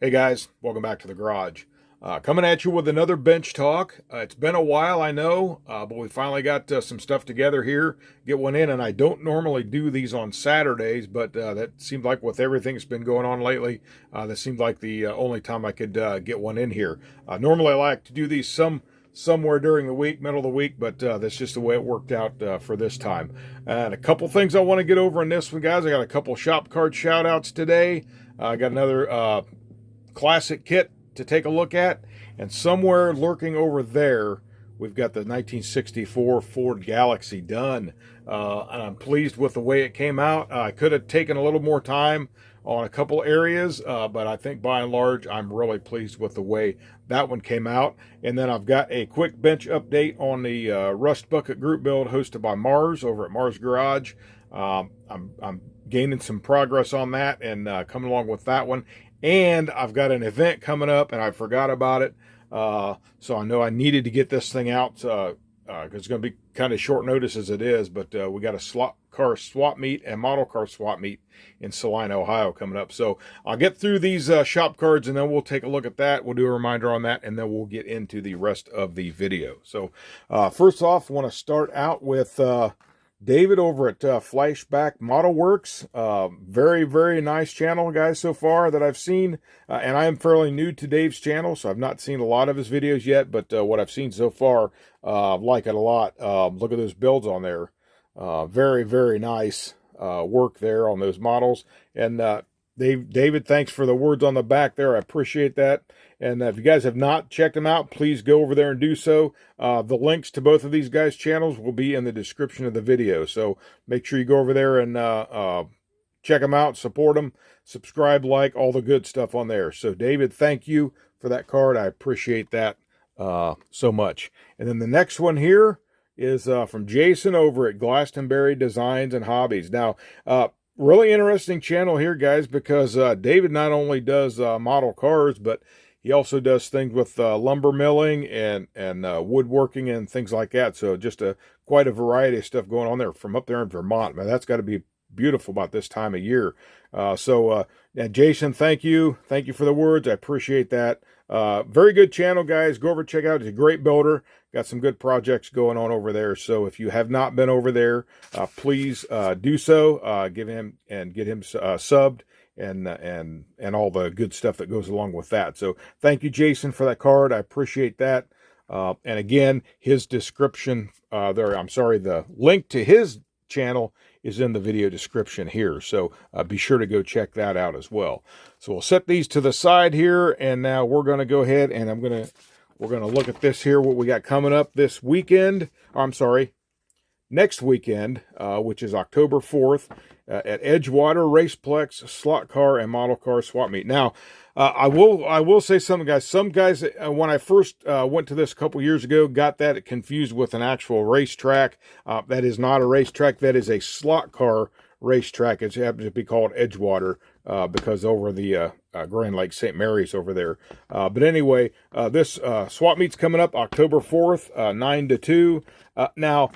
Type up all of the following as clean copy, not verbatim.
Hey guys, welcome back to the garage. Coming at you with another bench talk. It's been a while, I know, but we finally got some stuff together here, get one in, and I don't normally do these on Saturdays, but that seemed like with everything that's been going on lately, that seemed like the only time I could get one in here. Normally I like to do these somewhere during the week, middle of the week, but that's just the way it worked out for this time. And a couple things I want to get over in this one, guys. I got a couple Shopcard shout-outs today. I got another classic kit to take a look at, and somewhere lurking over there we've got the 1964 Ford Galaxie done, and I'm pleased with the way it came out. I could have taken a little more time on a couple areas, but I think by and large I'm really pleased with the way that one came out. And then I've got a quick bench update on the Rust Bucket group build hosted by Mars over at Mars Garage. I'm gaining some progress on that and coming along with that one. And I've got an event coming up, and I forgot about it. So I know I needed to get this thing out because it's going to be kind of short notice as it is. But we got a slot car swap meet and model car swap meet in Salina, Ohio coming up. So I'll get through these shop cards, and then we'll take a look at that. We'll do a reminder on that, and then we'll get into the rest of the video. So first off, I want to start out with David over at Flash Back Model Werks. Very, very nice channel, guys, so far that I've seen. And I am fairly new to Dave's channel, so I've not seen a lot of his videos yet. But what I've seen so far, I like it a lot. Look at those builds on there. Very, very nice work there on those models. And David, thanks for the words on the back there. I appreciate that. And if you guys have not checked them out, please go over there and do so. The links to both of these guys' channels will be in the description of the video. So make sure you go over there and check them out, support them, subscribe, like, all the good stuff on there. So David, thank you for that card. I appreciate that so much. And then the next one here is from Jason over at Glastenbury Designs and Hobbies. Now, really interesting channel here, guys, because David not only does model cars, but he also does things with lumber milling and woodworking and things like that. So just quite a variety of stuff going on there from up there in Vermont. Man, that's got to be beautiful about this time of year. And Jason, thank you. Thank you for the words. I appreciate that. Very good channel, guys. Go over and check out. He's a great builder. Got some good projects going on over there. So if you have not been over there, please do so. Give him and get him subbed and all the good stuff that goes along with that. So thank you, Jason, for that card. I appreciate that. And again, his description the link to his channel is in the video description here. So be sure to go check that out as well. So we'll set these to the side here, and now we're going to go ahead and we're going to look at this here, what we got coming up this weekend. Next weekend, which is October 4th, at Edgewater Raceplex Slot Car and Model Car Swap Meet. Now, I will say something, guys. Some guys, when I first went to this a couple years ago, got that confused with an actual racetrack. That is not a racetrack. That is a slot car racetrack. It happens to be called Edgewater because over the Grand Lake St. Mary's over there. But anyway, this swap meet's coming up October 4th, 9 to 2. Now,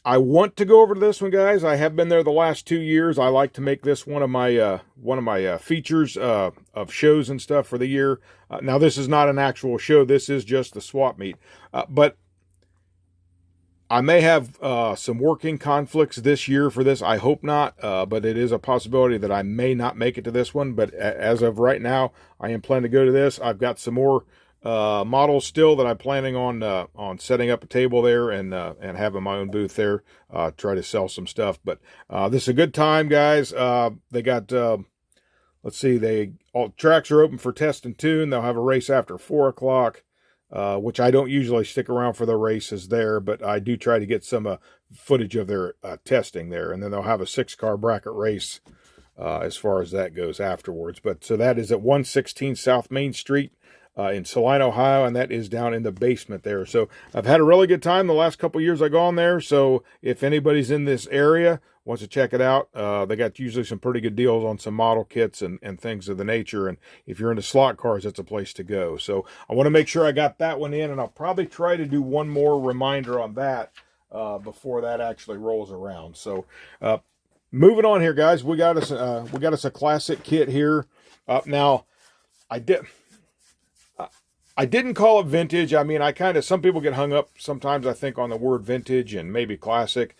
I want to go over to this one, guys. I have been there the last 2 years. I like to make this one of my features of shows and stuff for the year. Now, this is not an actual show. This is just the swap meet. But I may have some working conflicts this year for this. I hope not, but it is a possibility that I may not make it to this one. But as of right now, I am planning to go to this. I've got some more models still that I'm planning on setting up a table there and having my own booth there, try to sell some stuff. But this is a good time, guys. They got let's see, all tracks are open for test and tune. They'll have a race after 4 o'clock, which I don't usually stick around for the races there, but I do try to get some footage of their testing there. And then they'll have a 6-car bracket race as far as that goes afterwards. But so that is at 116 South Main Street in Salina, Ohio, and that is down in the basement there. So I've had a really good time the last couple years I've gone there. So if anybody's in this area, wants to check it out, they got usually some pretty good deals on some model kits and things of the nature. And if you're into slot cars, that's a place to go. So I want to make sure I got that one in, and I'll probably try to do one more reminder on that before that actually rolls around. So moving on here, guys, we got us a classic kit here. Now, I did. I didn't call it vintage. I mean, some people get hung up sometimes, I think, on the word vintage and maybe classic.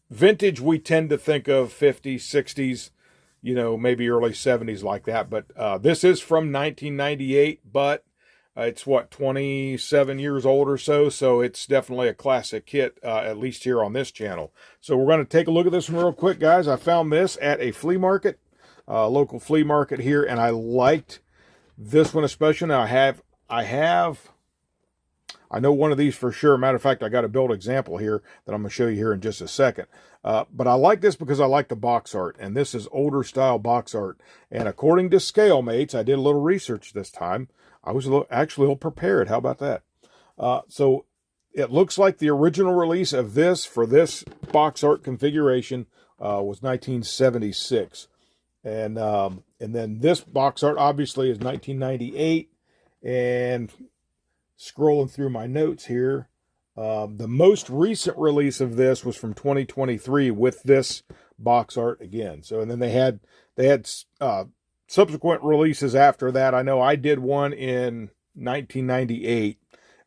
Vintage, we tend to think of 50s, 60s, maybe early 70s like that. But this is from 1998, but it's 27 years old or so. So it's definitely a classic kit, at least here on this channel. So we're going to take a look at this one real quick, guys. I found this at a flea market, local flea market here, and I liked this one especially. Now I know one of these for sure. Matter of fact, I got a build example here that I'm going to show you here in just a second. But I like this because I like the box art, and this is older style box art. And according to ScaleMates, I did a little research this time. I was actually a little prepared. How about that? So it looks like the original release of this for this box art configuration was 1976. And then this box art obviously is 1998. And scrolling through my notes here, the most recent release of this was from 2023 with this box art again. So, and then they had subsequent releases after that. I know I did one in 1998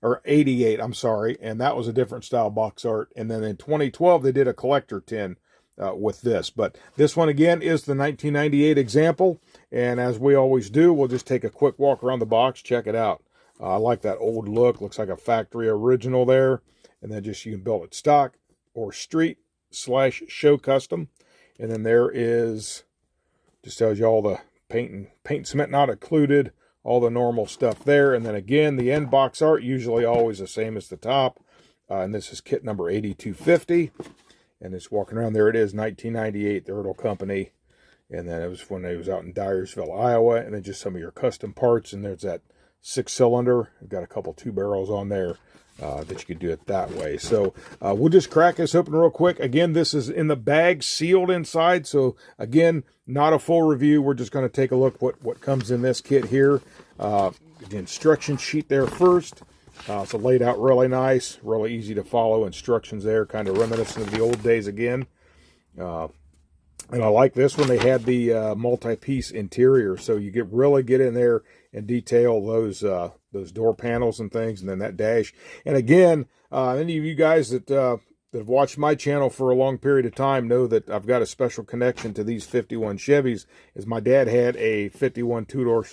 or 88, I'm sorry, and that was a different style box art. And then in 2012 they did a collector tin with this. But this one again is the 1998 example, and as we always do, we'll just take a quick walk around the box, check it out. I like that old look. Looks like a factory original there. And then just you can build it stock or street/show custom. And then there is, just tells you all the paint and cement not included, all the normal stuff there. And then again, the end box art usually always the same as the top. And this is kit number 8250. And it's walking around. There it is, 1998, the Ertl Company. And then it was when it was out in Dyersville, Iowa. And then just some of your custom parts. And there's that 6-cylinder. I've got a couple 2 barrels on there that you could do it that way. So we'll just crack this open real quick. Again, this is in the bag, sealed inside. So again, not a full review. We're just going to take a look what comes in this kit here. The instruction sheet there first. So laid out really nice, really easy to follow. Instructions there, kind of reminiscent of the old days again. And I like this one. They had the multi-piece interior, so you really get in there and detail those door panels and things, and then that dash. And again, any of you guys that have watched my channel for a long period of time know that I've got a special connection to these 51 Chevys, as my dad had a 51 two-door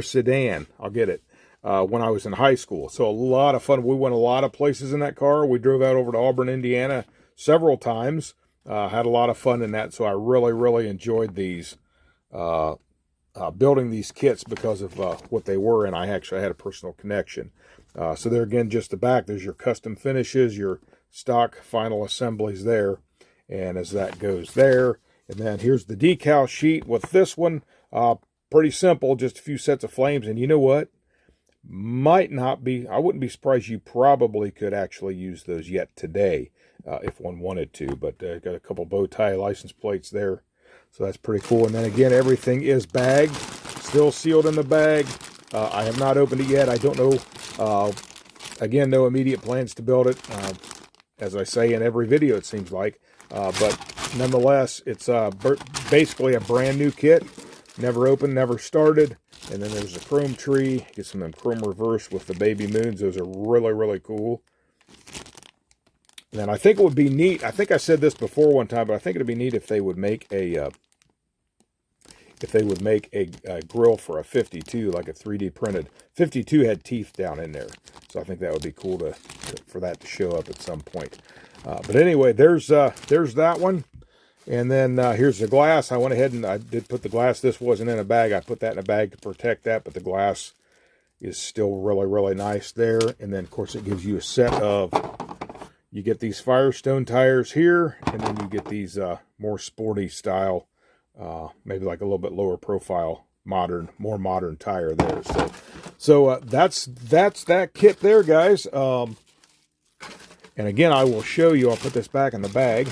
sedan. I'll get it. When I was in high school. So a lot of fun. We went a lot of places in that car. We drove out over to Auburn, Indiana several times. Had a lot of fun in that. So I really, really enjoyed these, building these kits because of what they were. And I actually had a personal connection. So there again, just the back, there's your custom finishes, your stock final assemblies there. And as that goes there. And then here's the decal sheet with this one. Pretty simple, just a few sets of flames. And you know what? Might not be, I wouldn't be surprised, you probably could actually use those yet today if one wanted to, but got a couple bow tie license plates there, so that's pretty cool. And then again, everything is bagged, still sealed in the bag. I have not opened it yet. I don't know, again, no immediate plans to build it, as I say in every video it seems like, but nonetheless, it's basically a brand new kit, never opened, never started. And then there's a chrome tree. Get some of them chrome reverse with the baby moons. Those are really, really cool. And then I think it would be neat. I think I said this before one time, but I think it'd be neat if they would make a grill for a 52, like a 3D printed. 52 had teeth down in there, so I think that would be cool for that to show up at some point. But anyway, there's that one. And then here's the glass. I went ahead and I did put the glass. This wasn't in a bag. I put that in a bag to protect that, but the glass is still really, really nice there. And then, of course, it gives you a set of, you get these Firestone tires here, and then you get these more sporty style, maybe like a little bit lower profile, more modern tire there. So that's that kit there, guys. And again, I will show you, I'll put this back in the bag.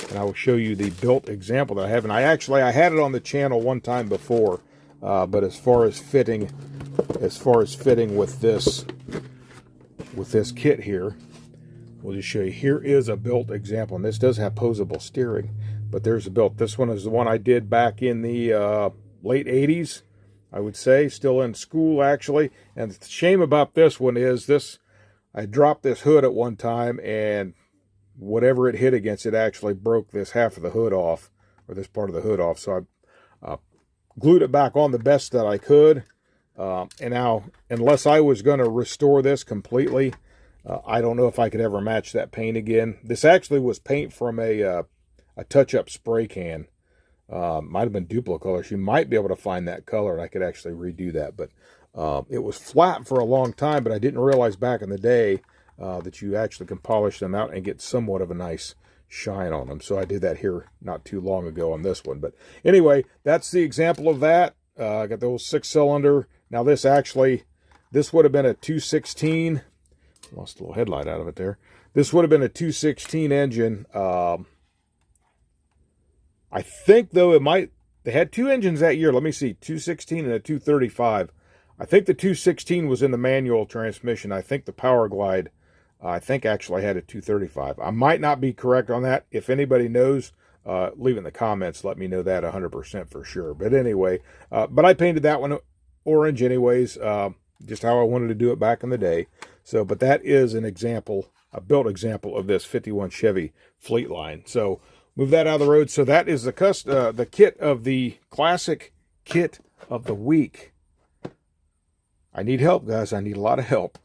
And I will show you the built example that I have. And I had it on the channel one time before, but as far as fitting with this kit here, we'll just show you. Here is a built example, and this does have posable steering, but there's a built. This one is the one I did back in the late 80s, I would say, still in school actually. And the shame about this one is I dropped this hood at one time, and whatever it hit against, it actually broke this half of the hood off, or this part of the hood off. So I glued it back on the best that I could. And now, unless I was going to restore this completely, I don't know if I could ever match that paint again. This actually was paint from a touch-up spray can. Might have been Duplo-Color. You might be able to find that color, and I could actually redo that. But it was flat for a long time, but I didn't realize back in the day that you actually can polish them out and get somewhat of a nice shine on them. So I did that here not too long ago on this one. But anyway, that's the example of that. I got the old 6-cylinder. Now this would have been a 216. Lost a little headlight out of it there. This would have been a 216 engine. I think, though, they had two engines that year. Let me see, 216 and a 235. I think the 216 was in the manual transmission. I think the Power Glide, actually had a 235. I might not be correct on that. If anybody knows, leave it in the comments. Let me know that 100% for sure. But anyway, but I painted that one orange anyways, just how I wanted to do it back in the day. So, but that is an example, a built example of this 51 Chevy Fleetline. So move that out of the road. So that is the kit of the classic kit of the week. I need help, guys. I need a lot of help.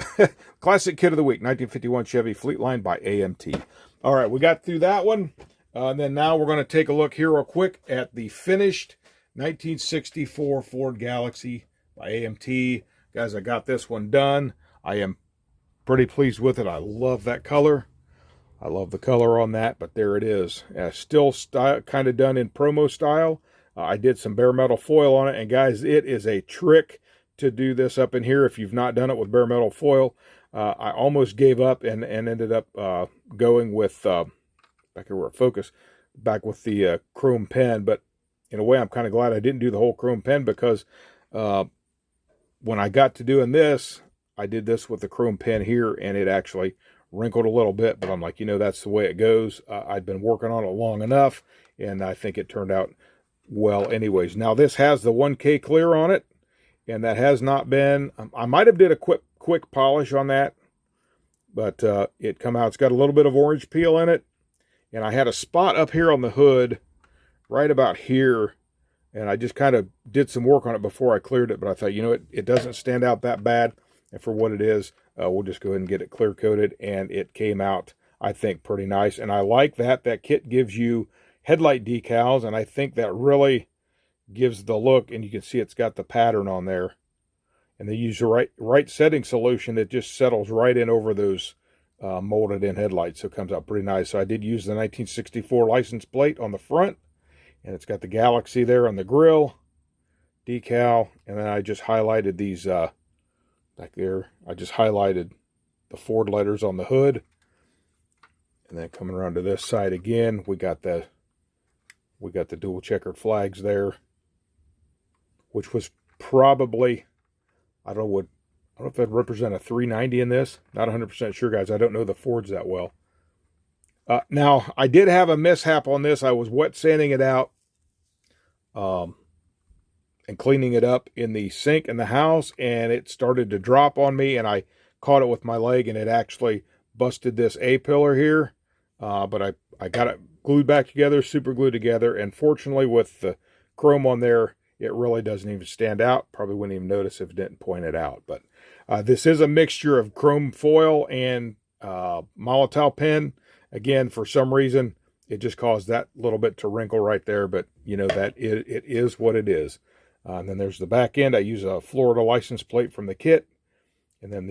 Classic kit of the week, 1951 Chevy Fleetline by AMT. All right, we got through that one. And then now we're going to take a look here real quick at the finished 1964 Ford Galaxie by AMT. Guys, I got this one done. I am pretty pleased with it. I love that color. I love the color on that, but there it is. Still kind of done in promo style. I did some bare metal foil on it, and guys, it is a trick to do this up in here if you've not done it with bare metal foil. I almost gave up and ended up going with, back here where it focused, back with the chrome pen, but in a way I'm kind of glad I didn't do the whole chrome pen, because when I got to doing this, I did this with the chrome pen here, and it actually wrinkled a little bit, but I'm like, that's the way it goes. I'd been working on it long enough, and I think it turned out well anyways. Now this has the 1K clear on it, and that has not been, I might have did a quick polish on that, but it come out, it's got a little bit of orange peel in it, and I had a spot up here on the hood, right about here, and I just kind of did some work on it before I cleared it, but I thought, it doesn't stand out that bad, and for what it is, we'll just go ahead and get it clear coated, and it came out, I think, pretty nice. And I like that kit gives you headlight decals, and I think that really gives the look, and you can see it's got the pattern on there. And they use the right setting solution that just settles right in over those molded in headlights, so it comes out pretty nice. So I did use the 1964 license plate on the front, and it's got the Galaxie there on the grill decal, and then I just highlighted these back there. I just highlighted the Ford letters on the hood, and then coming around to this side again, we got the dual checkered flags there, which was probably, I don't know if that'd represent a 390 in this. Not 100% sure, guys. I don't know the Fords that well. Now, I did have a mishap on this. I was wet sanding it out and cleaning it up in the sink in the house, and it started to drop on me, and I caught it with my leg, and it actually busted this A-pillar here. But I got it glued back together, super glued together, and fortunately with the chrome on there, it really doesn't even stand out. Probably wouldn't even notice if it didn't point it out. But this is a mixture of chrome foil and Molotow pen. Again, for some reason, it just caused that little bit to wrinkle right there. But, that it is what it is. And then there's the back end. I use a Florida license plate from the kit. And then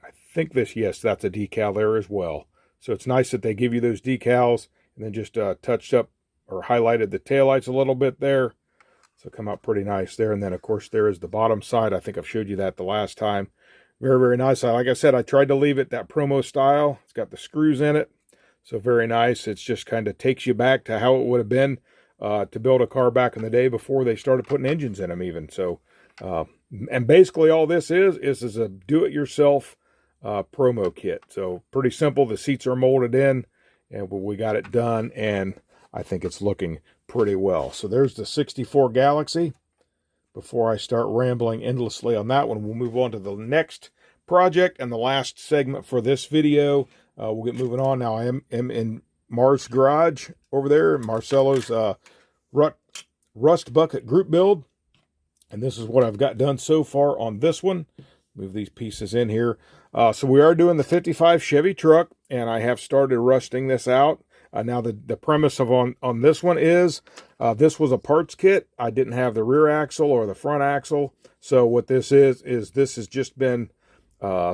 I think yes, that's a decal there as well. So it's nice that they give you those decals, and then just touched up or highlighted the taillights a little bit there. So come out pretty nice there. And then, of course, there is the bottom side. I think I've showed you that the last time. Very, very nice. Like I said, I tried to leave it that promo style. It's got the screws in it. So very nice. It's just kind of takes you back to how it would have been to build a car back in the day before they started putting engines in them even. So, and basically all this is a do-it-yourself promo kit. So pretty simple. The seats are molded in, and we got it done. And I think it's looking pretty well. So there's the 64 Galaxie. Before I start rambling endlessly on that one, we'll move on to the next project and the last segment for this video. We'll get moving on now. I am in Mar's garage over there, Marcelo's rust bucket group build. And this is what I've got done so far on this one. Move these pieces in here. So we are doing the 55 Chevy truck, and I have started rusting this out. Now the premise of on this one is this was a parts kit. I didn't have the rear axle or the front axle. So what this is this has just been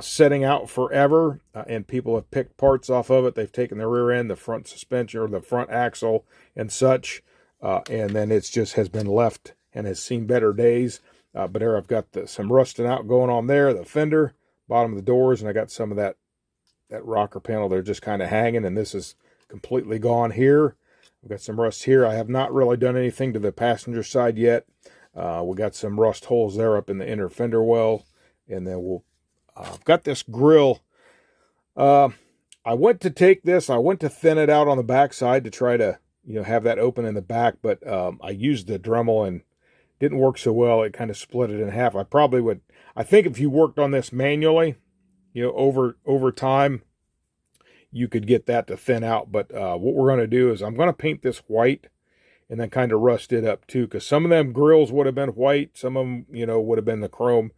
setting out forever, and people have picked parts off of it. They've taken the rear end, the front suspension, or the front axle and such, and then it's just has been left and has seen better days. But there I've got some rusting out going on there, the fender, bottom of the doors, and I got some of that rocker panel there just kind of hanging, and this is completely gone here. I've got some rust here. I have not really done anything to the passenger side yet. We got some rust holes there up in the inner fender well, and then I've got this grill. I went to thin it out on the back side to try to have that open in the back, but I used the Dremel and didn't work so well. It kind of split it in half. I think if you worked on this manually, over time, you could get that to thin out. But what we're going to do is I'm going to paint this white and then kind of rust it up too, because some of them grills would have been white. Some of them, would have been the chrome,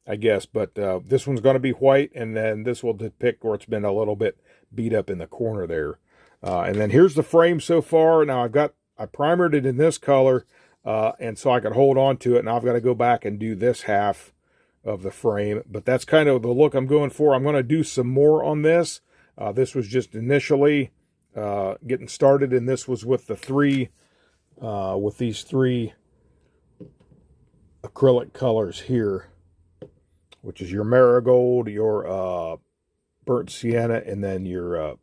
I guess. But this one's going to be white, and then this will depict where it's been a little bit beat up in the corner there. And then here's the frame so far. Now I primered it in this color, and so I could hold on to it. Now I've got to go back and do this half of the frame, but that's kind of the look I'm going for. I'm going to do some more on this. This was just initially getting started, and this was with these three acrylic colors here, which is your marigold, your burnt sienna, and then your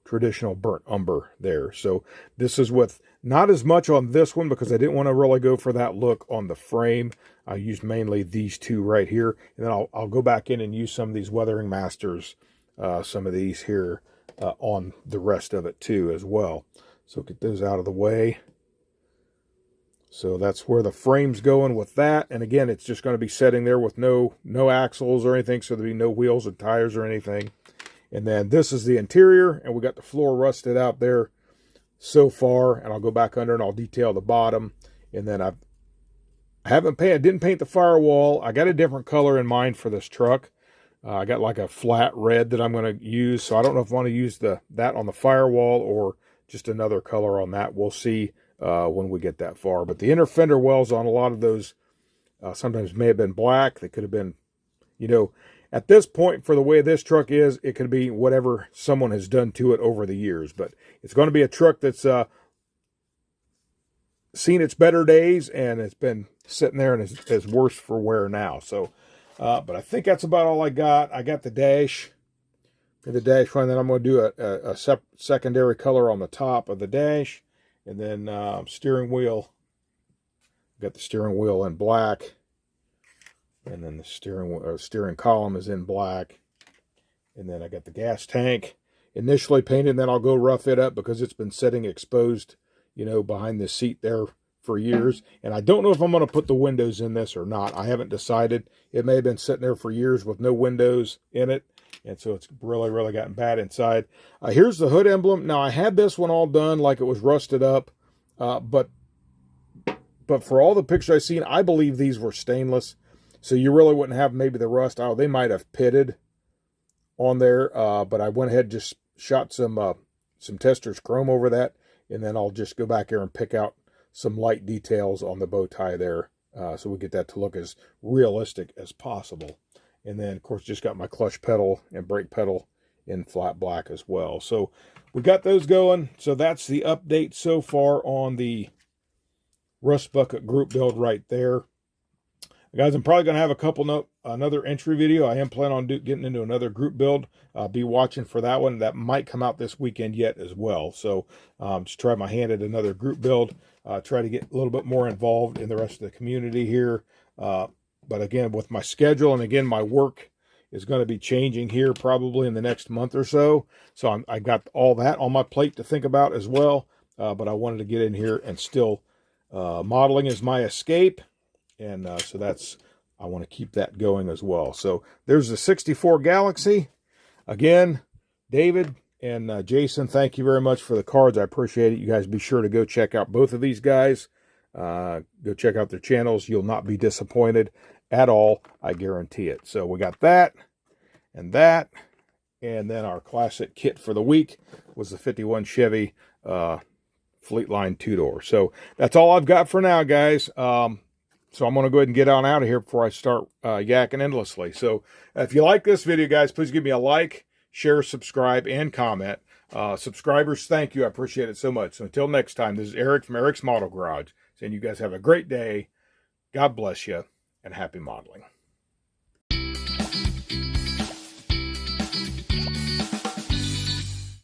traditional burnt umber there. So this is with not as much on this one because I didn't want to really go for that look on the frame. I used mainly these two right here, and then I'll go back in and use some of these Weathering Masters, some of these here on the rest of it too as well. So get those out of the way. So that's where the frame's going with that. And again, it's just going to be sitting there with no axles or anything, so there'll be no wheels and tires or anything. And then this is the interior, and we got the floor rusted out there so far. And I'll go back under and I'll detail the bottom. And then I didn't paint the firewall. I got a different color in mind for this truck. I got like a flat red that I'm going to use. So I don't know if I want to use that on the firewall or just another color on that. We'll see when we get that far. But the inner fender wells on a lot of those sometimes may have been black. They could have been, at this point, for the way this truck is, it could be whatever someone has done to it over the years. But it's going to be a truck that's seen its better days, and it's been sitting there and is worse for wear now. So, but I think that's about all I got. I got the dash. The dash one, then I'm going to do a secondary color on the top of the dash. And then steering wheel. Got the steering wheel in black. And then the steering column is in black. And then I got the gas tank initially painted. Then I'll go rough it up because it's been sitting exposed, behind the seat there for years. And I don't know if I'm going to put the windows in this or not. I haven't decided. It may have been sitting there for years with no windows in it. And so it's really, really gotten bad inside. Here's the hood emblem. Now, I had this one all done like it was rusted up. But for all the pictures I've seen, I believe these were stainless. So you really wouldn't have maybe the rust. Oh, they might have pitted on there. But I went ahead and just shot some Testors chrome over that. And then I'll just go back here and pick out some light details on the bow tie there. So we get that to look as realistic as possible. And then, of course, just got my clutch pedal and brake pedal in flat black as well. So we got those going. So that's the update so far on the Rust Bucket group build right there. Guys, I'm probably going to have another entry video. I am planning on getting into another group build. Be watching for that one. That might come out this weekend yet as well. So just try my hand at another group build. Try to get a little bit more involved in the rest of the community here. But again, with my schedule, and again, my work is going to be changing here probably in the next month or so. So I got all that on my plate to think about as well. but I wanted to get in here and still modeling is my escape. And so I want to keep that going as well. So there's the 64 Galaxie. Again, David and Jason, thank you very much for the cards. I appreciate it. You guys be sure to go check out both of these guys. Go check out their channels. You'll not be disappointed at all. I guarantee it. So we got that. And then our classic kit for the week was the 51 Chevy Fleetline 2-door. So that's all I've got for now, guys. So I'm going to go ahead and get on out of here before I start yakking endlessly. So if you like this video, guys, please give me a like, share, subscribe, and comment. Subscribers, thank you. I appreciate it so much. So until next time, this is Eric from Eric's Model Garage, saying you guys have a great day. God bless you, and happy modeling.